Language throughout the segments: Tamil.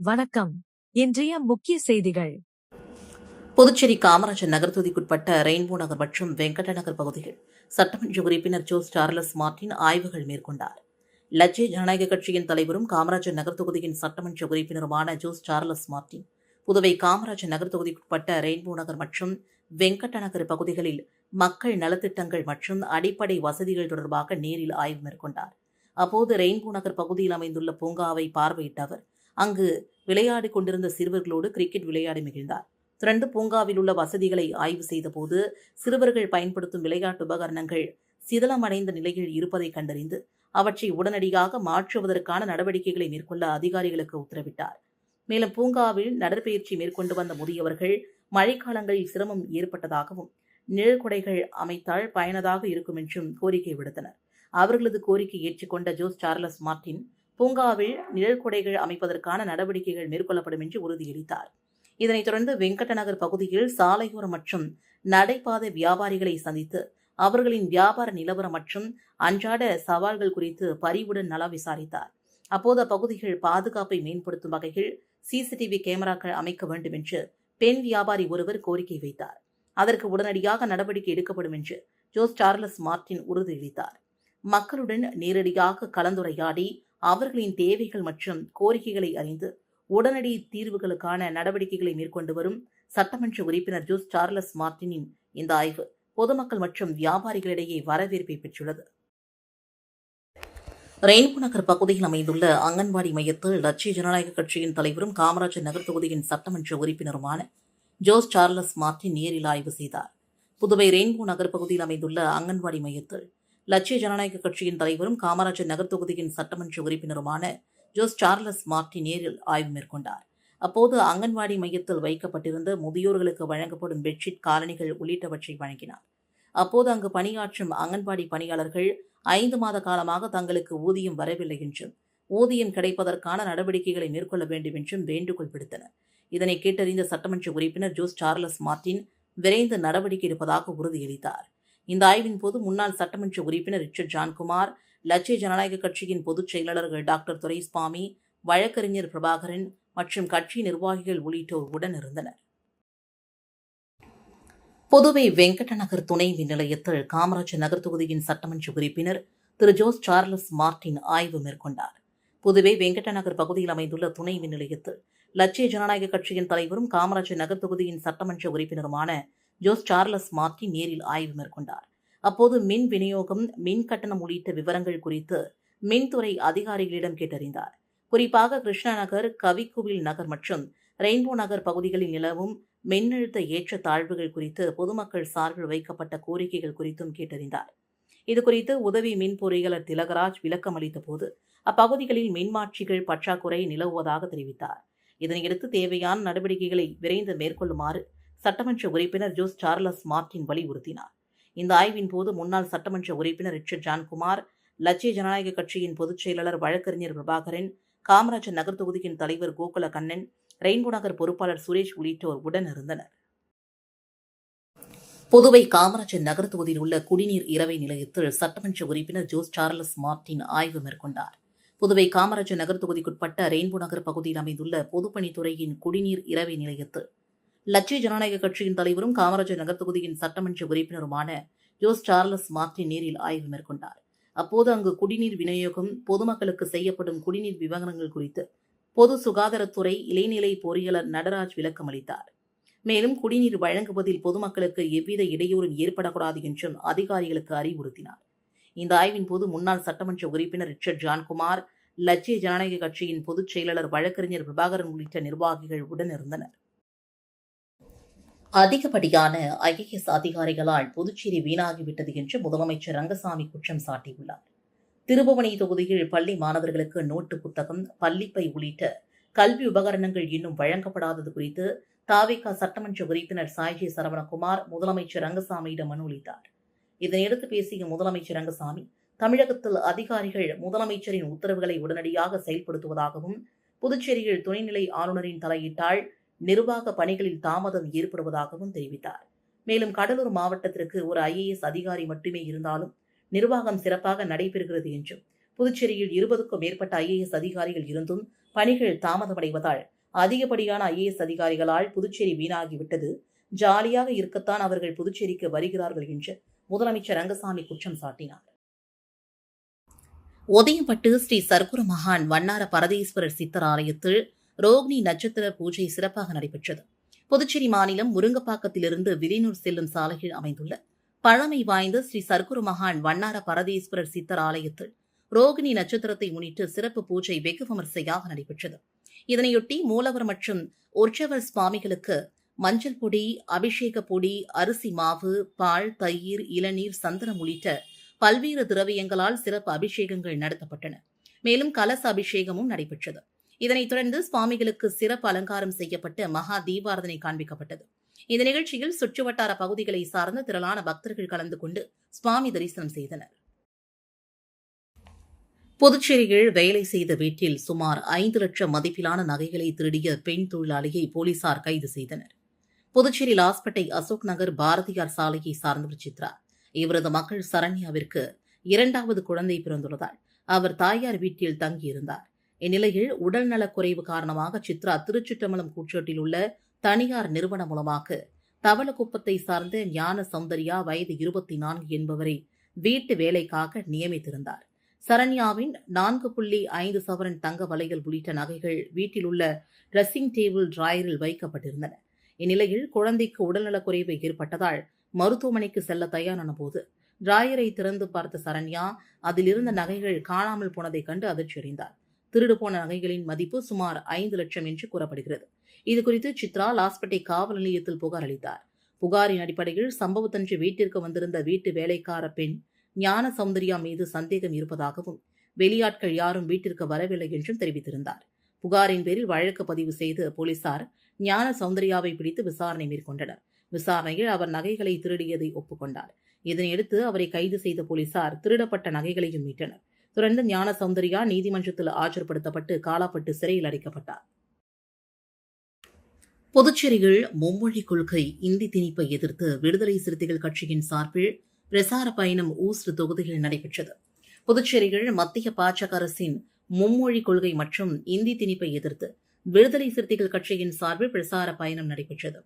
வணக்கம். இன்றைய முக்கிய செய்திகள். புதுச்சேரி காமராஜர் நகர் தொகுதிக்குட்பட்ட ரெயின்போ நகர் மற்றும் வெங்கட நகர் பகுதியில் சட்டமன்ற உறுப்பினர் ஜோஸ் சார்லஸ் மார்டின் ஆய்வுகள் மேற்கொண்டார். லட்சிய ஜனநாயக கட்சியின் தலைவரும் காமராஜர் நகர் தொகுதியின் சட்டமன்ற உறுப்பினருமான ஜோஸ் சார்லஸ் மார்டின் புதுவை காமராஜர் நகர் தொகுதிக்குட்பட்ட ரெயின்போ நகர் மற்றும் வெங்கட நகர் பகுதிகளில் மக்கள் நலத்திட்டங்கள் மற்றும் அடிப்படை வசதிகள் தொடர்பாக நேரில் ஆய்வு மேற்கொண்டார். அப்போது ரெயின்போ நகர் பகுதியில் அமைந்துள்ள பூங்காவை பார்வையிட்ட அவர் அங்கு விளையாடிக் கொண்டிருந்த சிறுவர்களோடு கிரிக்கெட் விளையாடி மகிழ்ந்தார். தொடர்ந்து பூங்காவில் உள்ள வசதிகளை ஆய்வு செய்தபோது சிறுவர்கள் பயன்படுத்தும் விளையாட்டு உபகரணங்கள் சிதலமடைந்த நிலையில் இருப்பதை கண்டறிந்து அவற்றை உடனடியாக மாற்றுவதற்கான நடவடிக்கைகளை மேற்கொள்ள அதிகாரிகளுக்கு உத்தரவிட்டார். மேலும் பூங்காவில் நடைபயிற்சி மேற்கொண்டு வந்த முதியவர்கள் மழைக்காலங்களில் சிரமம் ஏற்பட்டதாகவும் நிழற்குடைகள் அமைத்தால் பயனதாக இருக்கும் என்றும் கோரிக்கை விடுத்தனர். அவர்களது கோரிக்கை ஏற்றுக்கொண்ட ஜோஸ் சார்லஸ் மார்டின் பூங்காவில் நிழற்குடைகள் அமைப்பதற்கான நடவடிக்கைகள் மேற்கொள்ளப்படும் என்று உறுதியளித்தார். இதனைத் தொடர்ந்து வெங்கட நகர் பகுதியில் சாலையோரம் மற்றும் நடைபாதை வியாபாரிகளை சந்தித்து அவர்களின் வியாபார நிலவரம் மற்றும் அன்றாட சவால்கள் குறித்து பரிவுடன் நலம் விசாரித்தார். அப்போது அப்பகுதிகள் பாதுகாப்பை மேம்படுத்தும் வகையில் சிசிடிவி கேமராக்கள் அமைக்க வேண்டும் என்று பெண் வியாபாரி ஒருவர் கோரிக்கை வைத்தார். அதற்கு உடனடியாக நடவடிக்கை எடுக்கப்படும் என்று ஜோஸ் சார்லஸ் மார்டின் உறுதியளித்தார். மக்களுடன் நேரடியாக கலந்துரையாடி அவர்களின் தேவைகள் மற்றும் கோரிக்கைகளை அறிந்து உடனடி தீர்வுகளுக்கான நடவடிக்கைகளை மேற்கொண்டு வரும் சட்டமன்ற உறுப்பினர் ஜோஸ் சார்லஸ் மார்டினின் இந்த ஆய்வு பொதுமக்கள் மற்றும் வியாபாரிகளிடையே வரவேற்பை பெற்றுள்ளது. ரெயின்போ நகர் பகுதியில் அமைந்துள்ள அங்கன்வாடி மையத்தில் லட்சிய ஜனநாயக கட்சியின் தலைவரும் காமராஜர் நகர் தொகுதியின் சட்டமன்ற உறுப்பினருமான ஜோஸ் சார்லஸ் மார்டின் நேரில் ஆய்வு செய்தார். புதுவை ரெயின்போ நகர் பகுதியில் அமைந்துள்ள அங்கன்வாடி மையத்தில் லட்சிய ஜனநாயக கட்சியின் தலைவரும் காமராஜர் நகர் தொகுதியின் சட்டமன்ற உறுப்பினருமான ஜோஸ் சார்லஸ் மார்டின் நேரில் ஆய்வு மேற்கொண்டார். அப்போது அங்கன்வாடி மையத்தில் வைக்கப்பட்டிருந்த முதியோர்களுக்கு வழங்கப்படும் பெட்ஷீட், காலணிகள் உள்ளிட்டவற்றை வழங்கினார். அப்போது அங்கு பணியாற்றும் அங்கன்வாடி பணியாளர்கள் 5 மாத காலமாக தங்களுக்கு ஊதியம் வரவில்லை என்றும் ஊதியம் கிடைப்பதற்கான நடவடிக்கைகளை மேற்கொள்ள வேண்டும் என்றும் வேண்டுகோள் விடுத்தனர். இதனை கேட்டறிந்த சட்டமன்ற உறுப்பினர் ஜோஸ் சார்லஸ் மார்டின் விரைந்து நடவடிக்கை எடுப்பதாக உறுதியளித்தார். இந்த ஆய்வின் போது முன்னாள் சட்டமன்ற உறுப்பினர் ரிச்சர்ட் ஜான்குமார், லட்சிய ஜனநாயக கட்சியின் பொதுச் செயலாளர்கள் டாக்டர் துரைசுவாமி, வழக்கறிஞர் பிரபாகரன் மற்றும் கட்சி நிர்வாகிகள் உள்ளிட்டோர் உடனிருந்தனர். புதுவை வெங்கட நகர் துணை மின் நிலையத்தில் காமராஜர் நகர் தொகுதியின் சட்டமன்ற உறுப்பினர் திரு ஜோஸ் சார்லஸ் மார்டின் ஆய்வு மேற்கொண்டார். புதுவை வெங்கட நகர் பகுதியில் அமைந்துள்ள துணை மின் நிலையத்தில் லட்சிய ஜனநாயக கட்சியின் தலைவரும் காமராஜர் நகர் தொகுதியின் சட்டமன்ற உறுப்பினருமான ஜோஸ் சார்லஸ் மார்டின் நேரில் ஆய்வு மேற்கொண்டார். அப்போது மின் விநியோகம், மின் கட்டணம் உள்ளிட்ட விவரங்கள் குறித்து மின்துறை அதிகாரிகளிடம் கேட்டறிந்தார். குறிப்பாக கிருஷ்ணா நகர், கவிக்குவில் நகர் மற்றும் ரெயின்போ நகர் பகுதிகளில் நிலவும் மின்னழுத்த ஏற்ற தாழ்வுகள் குறித்து பொதுமக்கள் சார்பில் வைக்கப்பட்ட கோரிக்கைகள் குறித்தும் கேட்டறிந்தார். இதுகுறித்து உதவி மின் பொறியாளர் திலகராஜ் விளக்கம் அளித்த போது அப்பகுதிகளில் மின்மாற்றிகள் பற்றாக்குறை நிலவுவதாக தெரிவித்தார். இதனையடுத்து தேவையான நடவடிக்கைகளை விரைந்து மேற்கொள்ளுமாறு சட்டமன்ற உறுப்பினர் ஜோஸ் சார்லஸ் மார்டின் வலியுறுத்தினார். இந்த ஆய்வின் போது முன்னாள் சட்டமன்ற உறுப்பினர் ரிச்சர்ட் ஜான்குமார், லட்சிய ஜனநாயக கட்சியின் பொதுச் செயலாளர் வழக்கறிஞர் பிரபாகரன், காமராஜர் நகர் தொகுதியின் தலைவர் கோகுல கண்ணன், ரெயின்போ நகர் பொறுப்பாளர் சுரேஷ் உள்ளிட்டோர் உடனிருந்தனர். புதுவை காமராஜர் நகர் தொகுதியில் உள்ள குடிநீர் இரவை நிலையத்தில் சட்டமன்ற உறுப்பினர் ஜோஸ் சார்லஸ் மார்டின் ஆய்வு மேற்கொண்டார். புதுவை காமராஜர் நகர் தொகுதிக்குட்பட்ட ரெயின்போ நகர் பகுதியில் அமைந்துள்ள பொதுப்பணித்துறையின் குடிநீர் இரவை நிலையத்தில் லட்சிய ஜனநாயக கட்சியின் தலைவரும் காமராஜர் நகர் தொகுதியின் சட்டமன்ற உறுப்பினருமான ஜோஸ் சார்லஸ் மார்டின் நேரில் ஆய்வு மேற்கொண்டார். அப்போது அங்கு குடிநீர் விநியோகம், பொதுமக்களுக்கு செய்யப்படும் குடிநீர் விவகாரங்கள் குறித்து பொது சுகாதாரத்துறை இளைநிலை பொறியாளர் நடராஜ் விளக்கம் அளித்தார். மேலும் குடிநீர் வழங்குவதில் பொதுமக்களுக்கு எவ்வித இடையூறும் ஏற்படக்கூடாது என்றும் அதிகாரிகளுக்கு அறிவுறுத்தினார். இந்த ஆய்வின் போது முன்னாள் சட்டமன்ற உறுப்பினர் ரிச்சர்ட் ஜான்குமார், லட்சிய ஜனநாயக கட்சியின் பொதுச் செயலாளர் வழக்கறிஞர் பிரபாகரன் உள்ளிட்ட நிர்வாகிகள் உடனிருந்தனர். அதிகப்படியான ஐஏஎஸ் அதிகாரிகளால் புதுச்சேரி வீணாகிவிட்டது என்று முதலமைச்சர் ரங்கசாமி குற்றம் சாட்டியுள்ளார். திருபுவனை தொகுதியில் பள்ளி மாணவர்களுக்கு நோட்டு புத்தகம், பள்ளிப்பை உள்ளிட்ட கல்வி உபகரணங்கள் இன்னும் வழங்கப்படாதது குறித்து தாவேகா சட்டமன்ற உறுப்பினர் சாய்ஜி சரவணகுமார் முதலமைச்சர் ரங்கசாமியிடம் மனு அளித்தார். இதனையடுத்து பேசிய முதலமைச்சர் ரங்கசாமி, தமிழகத்தில் அதிகாரிகள் முதலமைச்சரின் உத்தரவுகளை உடனடியாக செயல்படுத்துவதாகவும் புதுச்சேரியில் துணைநிலை ஆளுநரின் தலையீட்டால் நிர்வாக பணிகளில் தாமதம் ஏற்படுவதாகவும் தெரிவித்தார். மேலும் கடலூர் மாவட்டத்திற்கு ஒரு ஐஏஎஸ் அதிகாரி மட்டுமே இருந்தாலும் நிர்வாகம் சிறப்பாக நடைபெறுகிறது என்றும் புதுச்சேரியில் 20க்கும் மேற்பட்ட ஐஏஎஸ் அதிகாரிகள் இருந்தும் பணிகள் தாமதமடைவதால் அதிகப்படியான IAS அதிகாரிகளால் புதுச்சேரி வீணாகிவிட்டது. ஜாலியாக இருக்கத்தான் அவர்கள் புதுச்சேரிக்கு வருகிறார்கள் என்று முதலமைச்சர் ரங்கசாமி குற்றம் சாட்டினார். ஒதியம்பட்டு ஸ்ரீ சர்க்குரு மகான் வண்ணார பரதேஸ்வரர் சித்தர் ஆலயத்தில் ரோகிணி நட்சத்திர பூஜை சிறப்பாக நடைபெற்றது. புதுச்சேரி மாநிலம் முருங்கப்பாக்கத்திலிருந்து வில்லியனூர் செல்லும் சாலையில் அமைந்துள்ள பழமை வாய்ந்த ஸ்ரீ சர்க்குரு மகான் வண்ணார பரதேஸ்வரர் சித்தர் ஆலயத்தில் ரோகிணி நட்சத்திரத்தை முன்னிட்டு சிறப்பு பூஜை வெகு விமரிசையாக நடைபெற்றது. இதனையொட்டி மூலவர் மற்றும் உற்சவர் சுவாமிகளுக்கு மஞ்சள் பொடி, அபிஷேக பொடி, அரிசி மாவு, பால், தயிர், இளநீர், சந்தனம் உள்ளிட்ட பல்வேறு திரவியங்களால் சிறப்பு அபிஷேகங்கள் நடத்தப்பட்டன. மேலும் கலச அபிஷேகமும் நடைபெற்றது. இதனைத் தொடர்ந்து சுவாமிகளுக்கு சிறப்பு அலங்காரம் செய்யப்பட்டு மகா தீபாரதனை காண்பிக்கப்பட்டது. இந்த நிகழ்ச்சியில் சுற்றுவட்டார பகுதிகளை சார்ந்த திரளான பக்தர்கள் கலந்து கொண்டு சுவாமி தரிசனம் செய்தனர். புதுச்சேரியில் வேலை செய்த வீட்டில் சுமார் 5 லட்சம் மதிப்பிலான நகைகளை திருடிய பெண் தொழிலாளியை போலீசார் கைது செய்தனர். புதுச்சேரி லாஸ்பேட்டை அசோக் நகர் பாரதியார் சாலையை சார்ந்தவர் சித்ரா. இவரது மகள் சரண்யாவிற்கு 2வது குழந்தை பிறந்துள்ளதால் அவர் தாயார் வீட்டில் தங்கியிருந்தார். இந்நிலையில் உடல்நலக்குறைவு காரணமாக சித்ரா திருச்சிற்றம்பலம் கூற்றோட்டில் உள்ள தனியார் நிறுவனம் மூலமாக தவளக்குப்பத்தை சார்ந்த ஞான சௌந்தர்யா வயது 24 என்பவரை வீட்டு வேலைக்காக நியமித்திருந்தார். சரண்யாவின் 4.5 சவரன் தங்க வளையல் உள்ளிட்ட நகைகள் வீட்டில் உள்ள ட்ரெஸ்ஸிங் டேபிள் டிராயரில் வைக்கப்பட்டிருந்தன. இந்நிலையில் குழந்தைக்கு உடல்நலக்குறைவு ஏற்பட்டதால் மருத்துவமனைக்கு செல்ல தயாரான போது டிராயரை திறந்து பார்த்த சரண்யா அதில் இருந்த நகைகள் காணாமல் போனதைக் கண்டு அதிர்ச்சியடைந்தார். திருடு போன நகைகளின் மதிப்பு சுமார் 5 லட்சம் என்று கூறப்படுகிறது. இதுகுறித்து சித்ரா லாஸ்பேட்டை காவல் நிலையத்தில் புகார் அளித்தார். புகாரின் அடிப்படையில் சம்பவத்தன்று வீட்டிற்கு வந்திருந்த வீட்டு வேலைக்கார பெண் ஞான சௌந்தர்யா மீது சந்தேகம் இருப்பதாகவும் வெளியாட்கள் யாரும் வீட்டிற்கு வரவில்லை என்றும் தெரிவித்திருந்தார். புகாரின் பேரில் வழக்கு பதிவு செய்து போலீசார் ஞான சௌந்தர்யாவை பிடித்து விசாரணை மேற்கொண்டனர். விசாரணையில் அவர் நகைகளை திருடியதை ஒப்புக்கொண்டார். இதனையடுத்து அவரை கைது செய்த போலீசார் திருடப்பட்ட நகைகளையும் மீட்டனர். தொடர்ந்து ஞான சௌந்தர்யா நீதிமன்றத்தில் ஆஜர்படுத்தப்பட்டு காலாப்பட்டு சிறையில் அடைக்கப்பட்டார். புதுச்சேரியில் மும்மொழி கொள்கை இந்தி திணிப்பை எதிர்த்து விடுதலை சிறுத்தைகள் கட்சியின் சார்பில் பிரசார பயணம் ஊஸ்ட் தொகுதியில் நடைபெற்றது. புதுச்சேரியில் மத்திய பாஜக அரசின் மும்மொழி கொள்கை மற்றும் இந்தி திணிப்பை எதிர்த்து விடுதலை சிறுத்தைகள் கட்சியின் சார்பில் பிரசார பயணம் நடைபெற்றது.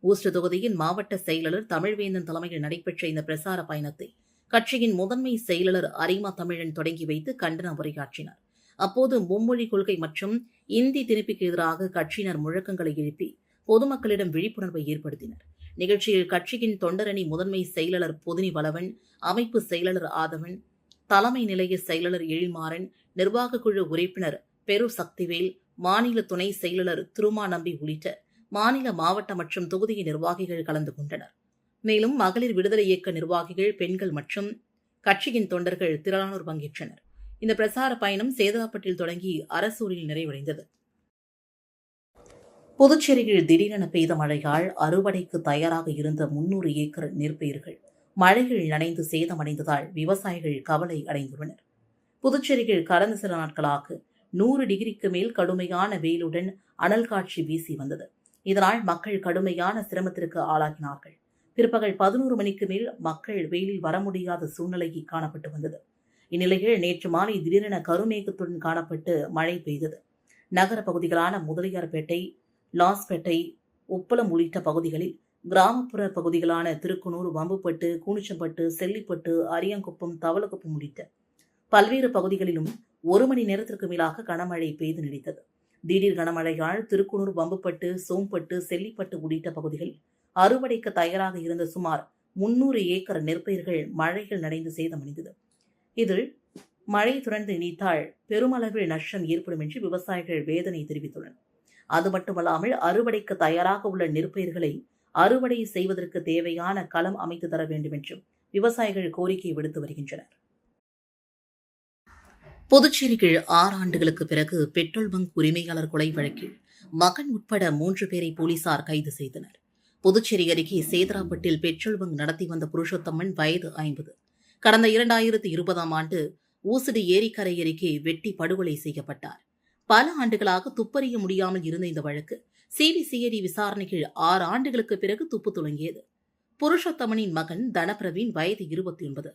ஊஸ்ட் தொகுதியின் மாவட்ட செயலாளர் தமிழ்வேந்தன் தலைமையில் நடைபெற்ற இந்த பிரசார பயணத்தை கட்சியின் முதன்மை செயலாளர் அரிமா தமிழன் தொடங்கி வைத்து கண்டன உரையாற்றினார். அப்போது மும்மொழி கொள்கை மற்றும் இந்தி திணிப்புக்கு எதிராக கட்சியினர் முழக்கங்களை எழுப்பி பொதுமக்களிடம் விழிப்புணர்வை ஏற்படுத்தினர். நிகழ்ச்சியில் கட்சியின் தொண்டரணி முதன்மை செயலாளர் பொதினி வளவன், அமைப்பு செயலாளர் ஆதவன், தலைமை நிலைய செயலாளர் எழில்மாறன், நிர்வாக குழு உறுப்பினர் பெரு சக்திவேல், மாநில துணை செயலாளர் திருமாநம்பி உள்ளிட்ட மாநில, மாவட்ட மற்றும் தொகுதியின் நிர்வாகிகள் கலந்து கொண்டனர். மேலும் மகளிர் விடுதலை இயக்க நிர்வாகிகள், பெண்கள் மற்றும் கட்சியின் தொண்டர்கள் திரளானோர் பங்கேற்றனர். இந்த பிரசார பயணம் சேதாப்பட்டில் தொடங்கி அரசூரில் நிறைவடைந்தது. புதுச்சேரியில் திடீரென பெய்த மழையால் அறுவடைக்கு தயாராக இருந்த 300 ஏக்கர் நெற்பயிர்கள் மழையில் நனைந்து சேதமடைந்ததால் விவசாயிகள் கவலை அடைந்துள்ளனர். புதுச்சேரியில் கடந்த சில நாட்களாக 100 டிகிரிக்கு மேல் கடுமையான வெயிலுடன் அனல் காட்சி வீசி வந்தது. இதனால் மக்கள் கடுமையான சிரமத்திற்கு ஆளாகினார்கள். பிற்பகல் 11 மணிக்கு மேல் மக்கள் வெயிலில் வர முடியாத சூழ்நிலை காணப்பட்டு வந்தது. இந்நிலையில் நேற்று மாலை திடீரென கருமேகத்துடன் காணப்பட்டு மழை பெய்தது. நகர பகுதிகளான முதலியார்பேட்டை, லாஸ்பேட்டை, உப்பளம் உள்ளிட்ட பகுதிகளில் கிராமப்புற பகுதிகளான திருக்குனூர், வம்புப்பட்டு, கூனிச்சம்பட்டு, செல்லிப்பட்டு, அரியாங்குப்பம், தவளக்குப்பம் உள்ளிட்ட பல்வேறு பகுதிகளிலும் 1 மணி நேரத்திற்கு மேலாக கனமழை பெய்து நீடித்தது. திடீர் கனமழையால் திருக்குனூர், வம்புப்பட்டு, சோம்பட்டு, செல்லிப்பட்டு உள்ளிட்ட பகுதிகளில் அறுவடைக்கு தயாராக இருந்த சுமார் 300 ஏக்கர் நெற்பயிர்கள் மழையில் நனைந்து சேதமடைந்தது. இதில் மழை தொடர்ந்து நீடித்தால் பெருமளவில் நஷ்டம் ஏற்படும் என்று விவசாயிகள் வேதனை தெரிவித்துள்ளனர். அது மட்டுமல்லாமல் அறுவடைக்கு தயாராக உள்ள நெற்பயிர்களை அறுவடை செய்வதற்கு தேவையான களம் அமைத்து தர வேண்டும் என்றும் விவசாயிகள் கோரிக்கை விடுத்து வருகின்றனர். புதுச்சேரியில் 6 ஆண்டுகளுக்கு பிறகு பெட்ரோல் பங்க் உரிமையாளர் கொலை வழக்கில் மகன் உட்பட 3 பேரை போலீசார் கைது செய்தனர். புதுச்சேரி அருகே சேதராப்பட்டில் பெட்ரோல் பங்க் நடத்தி வந்த புருஷோத்தம்மன் வயது 50 கடந்த 2020ஆம் ஆண்டு ஊசுடு ஏரிக்கரை அருகே வெட்டி படுகொலை செய்யப்பட்டார். பல ஆண்டுகளாக துப்பறிய முடியாமல் இருந்த இந்த வழக்கு சிபிசிஐடி விசாரணையில் 6 ஆண்டுகளுக்கு பிறகு துப்பு துளங்கியது. புருஷோத்தமனின் மகன் தனபிரவீன் வயது 29.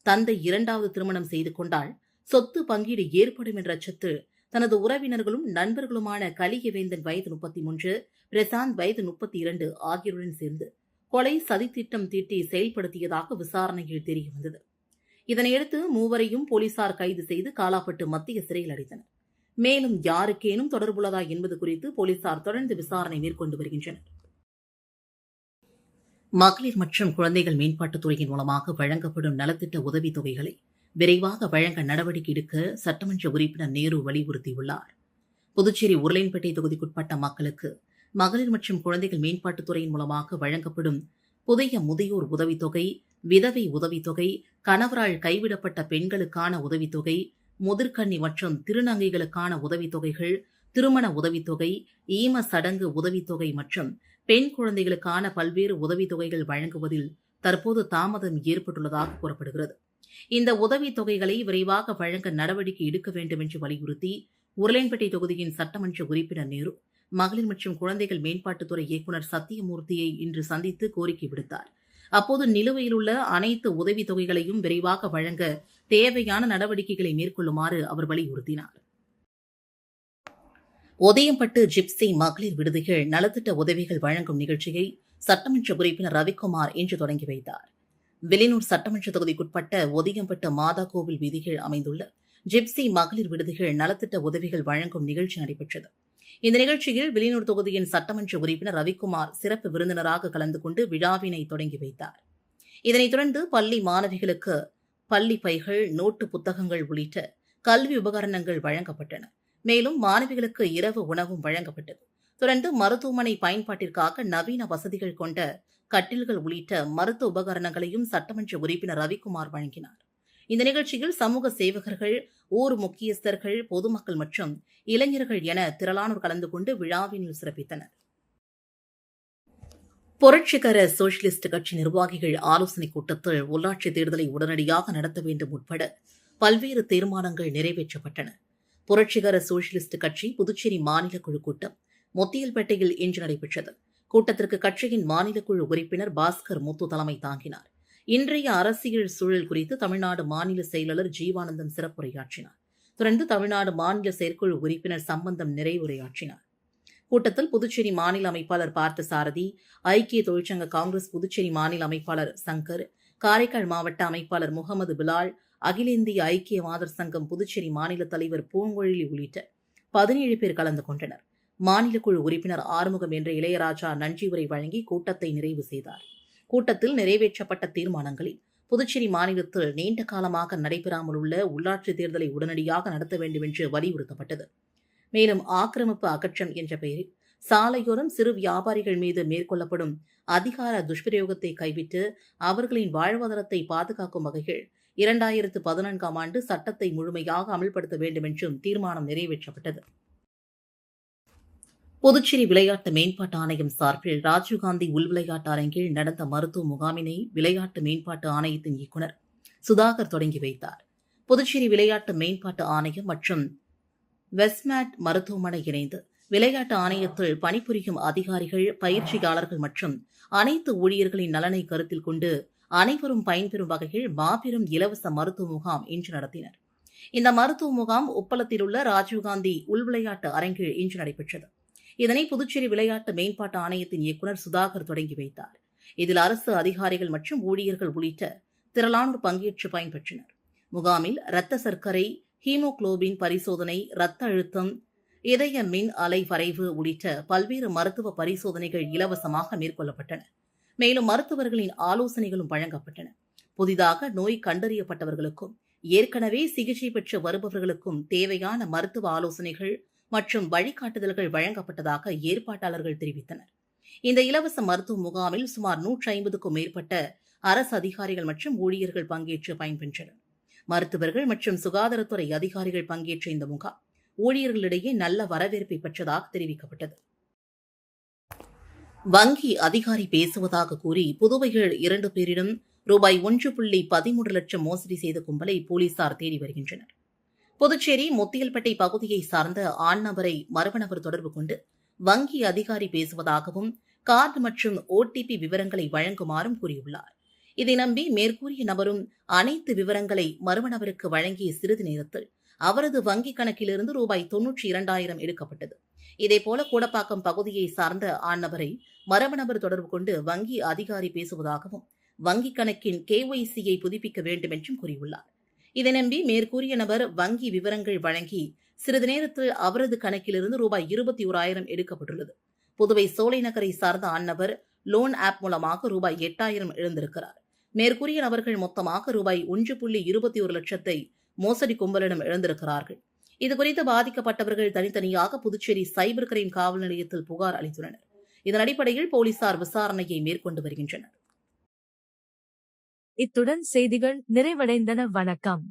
தந்தை 2வது திருமணம் செய்து கொண்டால் சொத்து பங்கீடு ஏற்படும் என்ற அச்சத்தில் தனது உறவினர்களும் நண்பர்களுமான கலியவேந்தன் வயது 33, பிரசாந்த் வயது 32 ஆகியோருடன் சேர்ந்து கொலை சதித்திட்டம் தீட்டி செயல்படுத்தியதாக விசாரணையில் தெரியவந்தது. இதனையடுத்து மூவரையும் போலீசார் கைது செய்து காலாப்பட்டு மத்திய சிறையில் அடைத்தனர். மேலும் யாருக்கேனும் தொடர்புள்ளதா என்பது குறித்து போலீசார் தொடர்ந்து விசாரணை மேற்கொண்டு வருகின்றனர். மகளிர் மற்றும் குழந்தைகள் மேம்பாட்டுத்துறையின் மூலமாக வழங்கப்படும் நலத்திட்ட உதவித் தொகைகளை விரைவாக வழங்க நடவடிக்கை எடுக்க சட்டமன்ற உறுப்பினர் நேரு வலியுறுத்தியுள்ளார். புதுச்சேரி உருளையன்பேட்டை தொகுதிக்குட்பட்ட மக்களுக்கு மகளிர் மற்றும் குழந்தைகள் மேம்பாட்டுத்துறையின் மூலமாக வழங்கப்படும் புதிய முதியோர் உதவித்தொகை, விதவை உதவித்தொகை, கணவரால் கைவிடப்பட்ட பெண்களுக்கான உதவித்தொகை, முதிர்கன்னி மற்றும் திருநங்கைகளுக்கான உதவித்தொகைகள், திருமண உதவித்தொகை, ஈம சடங்கு உதவித்தொகை மற்றும் பெண் குழந்தைகளுக்கான பல்வேறு உதவித்தொகைகள் வழங்குவதில் தற்போது தாமதம் ஏற்பட்டுள்ளதாக கூறப்படுகிறது. இந்த உதவித்தொகைகளை விரைவாக வழங்க நடவடிக்கை எடுக்க வேண்டும் என்று வலியுறுத்தி உருளையன்பேட்டை தொகுதியின் சட்டமன்ற உறுப்பினர் நேரு மகளிர் மற்றும் குழந்தைகள் மேம்பாட்டுத்துறை இயக்குநர் சத்தியமூர்த்தியை இன்று சந்தித்து கோரிக்கை விடுத்தார். அப்போது நிலுவையில் உள்ள அனைத்து உதவித் தொகைகளையும் விரைவாக வழங்க தேவையான நடவடிக்கைகளை மேற்கொள்ளுமாறு அவர் வலியுறுத்தினார். உதயம்பட்டு ஜிப்சி மகளிர் விடுதிகள் நலத்திட்ட உதவிகள் வழங்கும் நிகழ்ச்சியை சட்டமன்ற உறுப்பினர் ரவிக்குமார் இன்று தொடங்கி வைத்தார். வெளியூர் சட்டமன்ற தொகுதிக்குட்பட்ட உதயம்பட்டு மாதா கோவில் வீதியில் அமைந்துள்ள ஜிப்சி மகளிர் விடுதிகள் நலத்திட்ட உதவிகள் வழங்கும் நிகழ்ச்சி நடைபெற்றது. இந்த நிகழ்ச்சியில் வெளியூர் தொகுதியின் சட்டமன்ற உறுப்பினர் ரவிக்குமார் சிறப்பு விருந்தினராக கலந்து கொண்டு விழாவினை தொடங்கி வைத்தார். இதனைத் தொடர்ந்து பள்ளி மாணவிகளுக்கு பள்ளி பைகள், நோட்டு புத்தகங்கள் உள்ளிட்ட கல்வி உபகரணங்கள் வழங்கப்பட்டன. மேலும் மாணவிகளுக்கு இரவு உணவும் வழங்கப்பட்டது. தொடர்ந்து மருத்துவமனை பயன்பாட்டிற்காக நவீன வசதிகள் கொண்ட கட்டில்கள் உள்ளிட்ட மருத்துவ உபகரணங்களையும் சட்டமன்ற உறுப்பினர் ரவிக்குமார் வழங்கினார். இந்த நிகழ்ச்சியில் சமூக சேவகர்கள், ஊர் முக்கியஸ்தர்கள், பொதுமக்கள் மற்றும் இளைஞர்கள் என திரளானோர் கலந்து கொண்டு விழாவினில் சிறப்பித்தனர். புரட்சிகர சோஷலிஸ்ட் கட்சி நிர்வாகிகள் ஆலோசனைக் கூட்டத்தில் உள்ளாட்சித் தேர்தலை உடனடியாக நடத்த வேண்டும் உட்பட பல்வேறு தீர்மானங்கள் நிறைவேற்றப்பட்டன. புரட்சிகர சோஷலிஸ்ட் கட்சி புதுச்சேரி மாநில குழு கூட்டம் முத்தியல்பேட்டையில் இன்று நடைபெற்றது. கூட்டத்திற்கு கட்சியின் மாநில குழு உறுப்பினர் பாஸ்கர் முத்து தலைமை தாங்கினார். இன்றைய அரசியல் சூழல் குறித்து தமிழ்நாடு மாநில செயலாளர் ஜீவானந்தம் சிறப்புரையாற்றினார். தொடர்ந்து தமிழ்நாடு மாநில செயற்குழு உறுப்பினர் சம்பந்தம் நிறைவுரையாற்றினார். கூட்டத்தில் புதுச்சேரி மாநில அமைப்பாளர் பார்த்தசாரதி, ஐக்கிய தொழிற்சங்க காங்கிரஸ் புதுச்சேரி மாநில அமைப்பாளர் சங்கர், காரைக்கால் மாவட்ட அமைப்பாளர் முகமது பிலால், அகில இந்திய ஐக்கியவாதர் சங்கம் புதுச்சேரி மாநில தலைவர் பூங்கொழிலி உள்ளிட்ட 17 பேர் கலந்து கொண்டனர். மாநில குழு உறுப்பினர் ஆறுமுகம் என்ற இளையராஜா நன்றி உரை வழங்கி கூட்டத்தை நிறைவு செய்தார். கூட்டத்தில் நிறைவேற்றப்பட்ட தீர்மானங்களில் புதுச்சேரி மாநிலத்தில் நீண்ட காலமாக நடைபெறாமல் உள்ள உள்ளாட்சித் தேர்தலை உடனடியாக நடத்த வேண்டும் என்று வலியுறுத்தப்பட்டது. மேலும் ஆக்கிரமிப்பு அகற்றம் என்ற பெயரில் சாலையோரம் சிறு வியாபாரிகள் மீது மேற்கொள்ளப்படும் அதிகார துஷ்பிரயோகத்தை கைவிட்டு அவர்களின் வாழ்வாதாரத்தை பாதுகாக்கும் வகையில் 2014ஆம் ஆண்டு சட்டத்தை முழுமையாக அமல்படுத்த வேண்டும் என்றும் தீர்மானம் நிறைவேற்றப்பட்டது. புதுச்சேரி விளையாட்டு மேம்பாட்டு ஆணையம் சார்பில் ராஜீவ்காந்தி உள்விளையாட்டு அரங்கில் நடந்த மருத்துவ முகாமினை விளையாட்டு மேம்பாட்டு ஆணையத்தின் இயக்குநர் சுதாகர் தொடங்கி வைத்தார். புதுச்சேரி விளையாட்டு மேம்பாட்டு ஆணையம் மற்றும் வெஸ்ட்மேட் மருத்துவமனை இணைந்து விளையாட்டு ஆணையத்தில் பணிபுரியும் அதிகாரிகள், பயிற்சியாளர்கள் மற்றும் அனைத்து ஊழியர்களின் நலனை கருத்தில் கொண்டு அனைவரும் பயன்பெறும் வகையில் மாபெரும் இலவச மருத்துவ முகாம் இன்று நடத்தினர். இந்த மருத்துவ முகாம் உப்பளத்தில் உள்ள ராஜீவ்காந்தி உள்விளையாட்டு அரங்கில் இன்று நடைபெற்றது. இதனை புதுச்சேரி விளையாட்டு மேம்பாட்டு ஆணையத்தின் இயக்குநர் சுதாகர் தொடங்கி வைத்தார். இதில் அரசு அதிகாரிகள் மற்றும் ஊழியர்கள் உள்ளிட்ட திரளானோர் பங்கேற்று பயன்பெற்றனர். முகாமில் இரத்த சர்க்கரை, ஹீமோகுளோபின் பரிசோதனை, இரத்த அழுத்தம், இதய மின் அலை வரைவு உள்ளிட்ட பல்வேறு மருத்துவ பரிசோதனைகள் இலவசமாக மேற்கொள்ளப்பட்டன. மேலும் மருத்துவர்களின் ஆலோசனைகளும் வழங்கப்பட்டன. புதிதாக நோய் கண்டறியப்பட்டவர்களுக்கும் ஏற்கனவே சிகிச்சை பெற்று வருபவர்களுக்கும் தேவையான மருத்துவ ஆலோசனைகள் மற்றும் வழிகாட்டுதல்கள் வழங்கப்பட்டதாக ஏற்பாட்டாளர்கள் தெரிவித்தனர். இந்த இலவச மருத்துவ முகாமில் சுமார் 150க்கும் மேற்பட்ட அரசு அதிகாரிகள் மற்றும் ஊழியர்கள் பங்கேற்று பயன்பெற்றனர். மருத்துவர்கள் மற்றும் சுகாதாரத்துறை அதிகாரிகள் பங்கேற்ற இந்த முகாம் ஊழியர்களிடையே நல்ல வரவேற்பை பெற்றதாக தெரிவிக்கப்பட்டது. வங்கி அதிகாரி பேசுவதாக கூறி புதுவையில் 2 பேரிடம் ரூபாய் 1.13 லட்சம் மோசடி செய்த கும்பலை போலீசார் தேடி வருகின்றனர். புதுச்சேரி முத்தியல்பேட்டை பகுதியை சார்ந்த ஆண் நபரை மர்ம நபர் தொடர்பு கொண்டு வங்கி அதிகாரி பேசுவதாகவும் கார்டு மற்றும் OTP விவரங்களை வழங்குமாறும் கூறியுள்ளார். இதை நம்பி மேற்கூறிய நபரும் அனைத்து விவரங்களை மர்ம நபருக்கு வழங்கிய சிறிது நேரத்தில் அவரது வங்கிக் கணக்கிலிருந்து ரூபாய் 92,000 எடுக்கப்பட்டது. இதேபோல கூடப்பாக்கம் பகுதியை சார்ந்த ஆண்நபரை மர்ம நபர் தொடர்பு கொண்டு வங்கி அதிகாரி பேசுவதாகவும் வங்கிக் கணக்கின் KYC-யை புதுப்பிக்க வேண்டும் என்றும் கூறியுள்ளார். இதை நம்பி மேற்கூறிய நபர் வங்கி விவரங்கள் வழங்கி சிறிது நேரத்தில் அவரது கணக்கிலிருந்து ரூபாய் 21,000 எடுக்கப்பட்டுள்ளது. புதுவை சோலை நகரை சார்ந்த ஆண்நபர் லோன் ஆப் மூலமாக ரூபாய் 8,000 இழந்திருக்கிறார். மேற்கூறிய நபர்கள் மொத்தமாக ரூபாய் 1.21 லட்சத்தை மோசடி கும்பலிடம் இழந்திருக்கிறார்கள். இதுகுறித்து பாதிக்கப்பட்டவர்கள் தனித்தனியாக புதுச்சேரி சைபர் கிரைம் காவல் நிலையத்தில் புகார் அளித்துள்ளனர். இதன் அடிப்படையில் போலீசார் விசாரணையை மேற்கொண்டு வருகின்றனர். இத்துடன் செய்திகள் நிறைவடைந்தன. வணக்கம்.